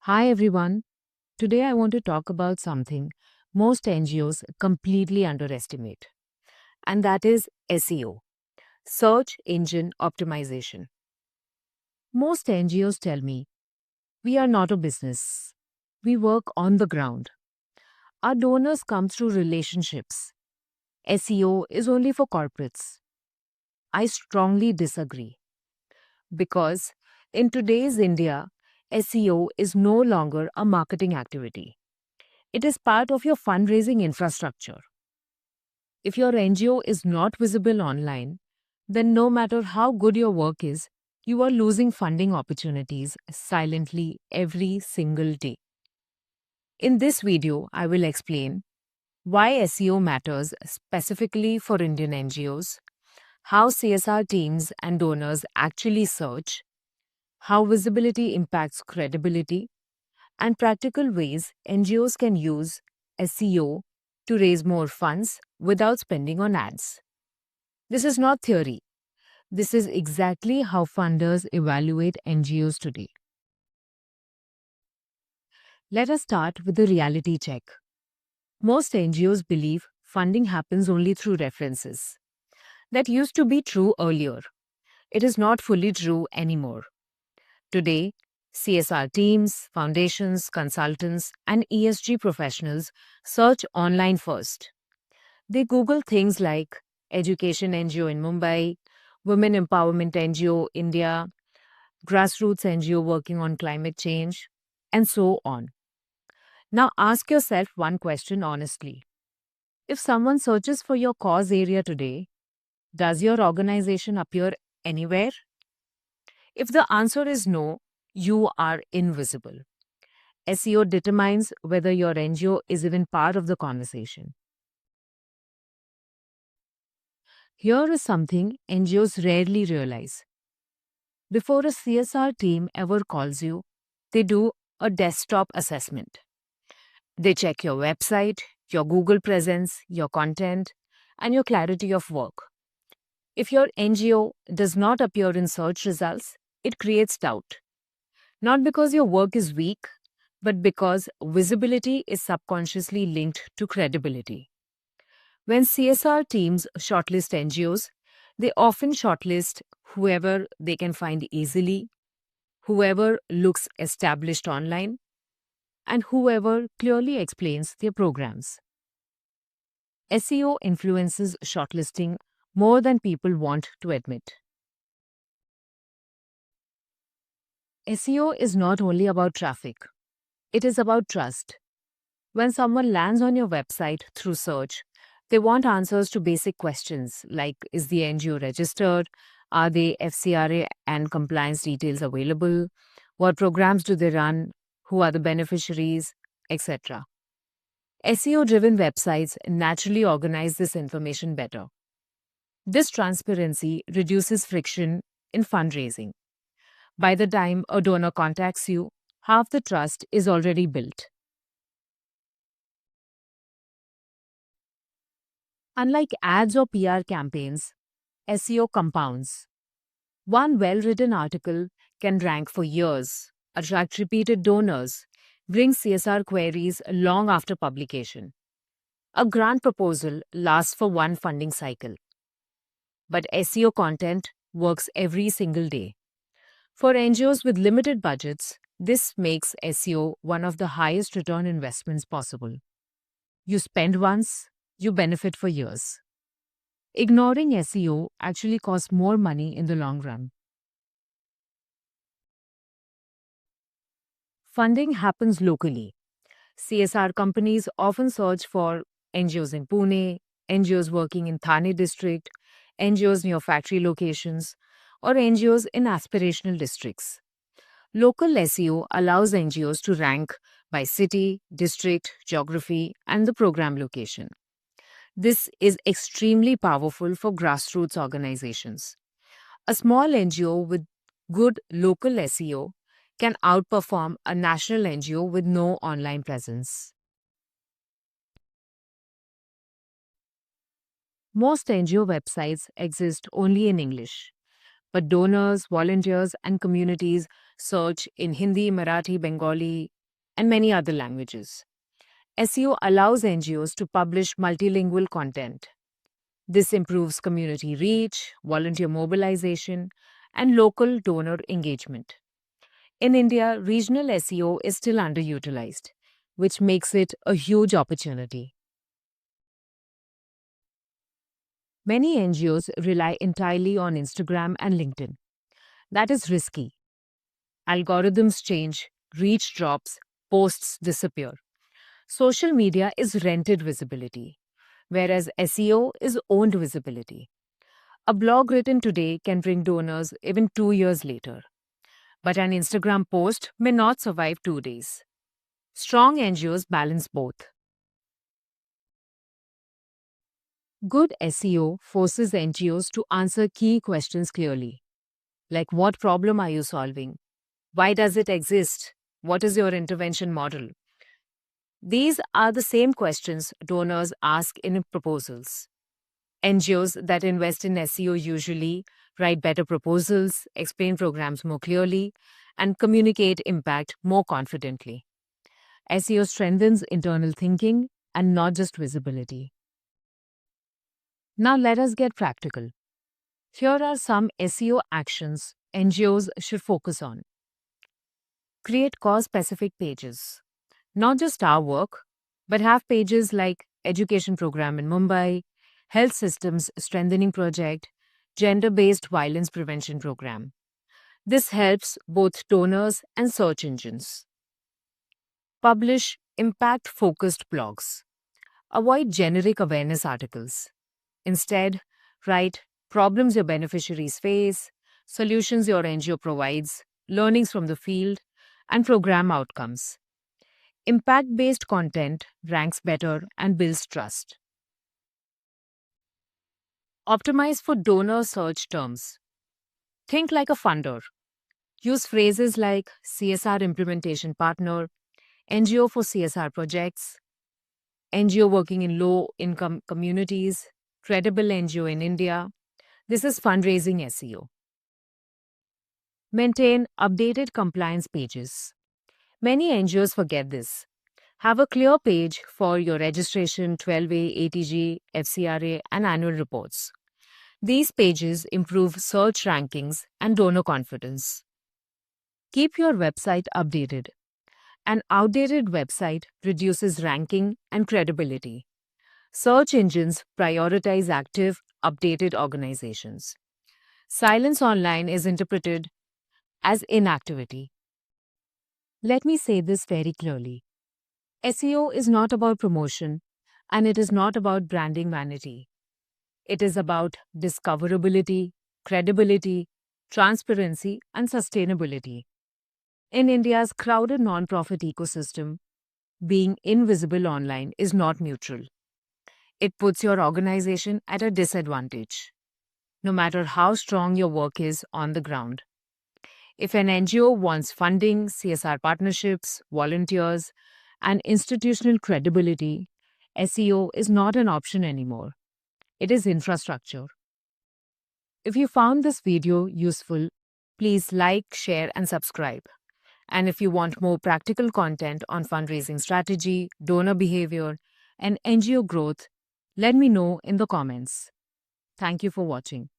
Hi everyone. Today I want to talk about something most NGOs completely underestimate, and that is SEO, Search Engine Optimization. Most NGOs tell me we are not a business. We work on the ground. Our donors come through relationships. SEO is only for corporates. I strongly disagree because in today's India, SEO is no longer a marketing activity. It is part of your fundraising infrastructure. If your NGO is not visible online, then no matter how good your work is, you are losing funding opportunities silently every single day. In this video, I will explain why SEO matters specifically for Indian NGOs, how CSR teams and donors actually search, how visibility impacts credibility, and practical ways NGOs can use SEO to raise more funds without spending on ads. This is not theory. This is exactly how funders evaluate NGOs today. Let us start with the reality check. Most NGOs believe funding happens only through references. That used to be true earlier. It is not fully true anymore. Today, CSR teams, foundations, consultants, and ESG professionals search online first. They Google things like Education NGO in Mumbai, Women Empowerment NGO India, Grassroots NGO working on climate change, and so on. Now ask yourself one question honestly. If someone searches for your cause area today, does your organization appear anywhere? If the answer is no, you are invisible. SEO determines whether your NGO is even part of the conversation. Here is something NGOs rarely realize. Before a CSR team ever calls you, they do a desktop assessment. They check your website, your Google presence, your content, and your clarity of work. If your NGO does not appear in search results, it creates doubt. Not because your work is weak, but because visibility is subconsciously linked to credibility. When CSR teams shortlist NGOs, they often shortlist whoever they can find easily, whoever looks established online, and whoever clearly explains their programs. SEO influences shortlisting more than people want to admit. SEO is not only about traffic, it is about trust. When someone lands on your website through search, they want answers to basic questions like: is the NGO registered? Are they FCRA and compliance details available? What programs do they run? Who are the beneficiaries? Etc. SEO driven websites naturally organize this information better. This transparency reduces friction in fundraising. By the time a donor contacts you, half the trust is already built. Unlike ads or PR campaigns, SEO compounds. One well written article can rank for years, attract repeated donors, bring CSR queries long after publication. A grant proposal lasts for one funding cycle, but SEO content works every single day. For NGOs with limited budgets, this makes SEO one of the highest return investments possible. You spend once, you benefit for years. Ignoring SEO actually costs more money in the long run. Funding happens locally. CSR companies often search for NGOs in Pune, NGOs working in Thane district, NGOs near factory locations, or NGOs in aspirational districts. Local SEO allows NGOs to rank by city, district, geography, and the program location. This is extremely powerful for grassroots organizations. A small NGO with good local SEO can outperform a national NGO with no online presence. Most NGO websites exist only in English, but donors, volunteers, and communities search in Hindi, Marathi, Bengali, and many other languages. SEO allows NGOs to publish multilingual content. This improves community reach, volunteer mobilization, and local donor engagement. In India, regional SEO is still underutilized, which makes it a huge opportunity. Many NGOs rely entirely on Instagram and LinkedIn. That is risky. Algorithms change, reach drops, posts disappear. Social media is rented visibility, whereas SEO is owned visibility. A blog written today can bring donors even 2 years later, but an Instagram post may not survive 2 days. Strong NGOs balance both. Good SEO forces NGOs to answer key questions clearly, like what problem are you solving? Why does it exist? What is your intervention model? These are the same questions donors ask in proposals. NGOs that invest in SEO usually write better proposals, explain programs more clearly, and communicate impact more confidently. SEO strengthens internal thinking and not just visibility. Now let us get practical. Here are some SEO actions NGOs should focus on. Create cause-specific pages. Not just our work, but have pages like Education Program in Mumbai, Health Systems Strengthening Project, Gender-Based Violence Prevention Program. This helps both donors and search engines. Publish impact-focused blogs. Avoid generic awareness articles. Instead, write problems your beneficiaries face, solutions your NGO provides, learnings from the field, and program outcomes. Impact based content ranks better and builds trust. Optimize for donor search terms. Think like a funder. Use phrases like CSR implementation partner, NGO for CSR projects, NGO working in low income communities, credible NGO in India. This is fundraising SEO. Maintain updated compliance pages. Many NGOs forget this. Have a clear page for your registration, 12A, ATG, FCRA, and annual reports. These pages improve search rankings and donor confidence. Keep your website updated. An outdated website reduces ranking and credibility. Search engines prioritize active, updated organizations. Silence online is interpreted as inactivity. Let me say this very clearly. SEO is not about promotion and it is not about branding vanity. It is about discoverability, credibility, transparency, and sustainability. In India's crowded nonprofit ecosystem, being invisible online is not neutral. It puts your organization at a disadvantage, no matter how strong your work is on the ground. If an NGO wants funding, CSR partnerships, volunteers, and institutional credibility, SEO is not an option anymore. It is infrastructure. If you found this video useful, please like, share, and subscribe. And if you want more practical content on fundraising strategy, donor behavior, and NGO growth, let me know in the comments. Thank you for watching.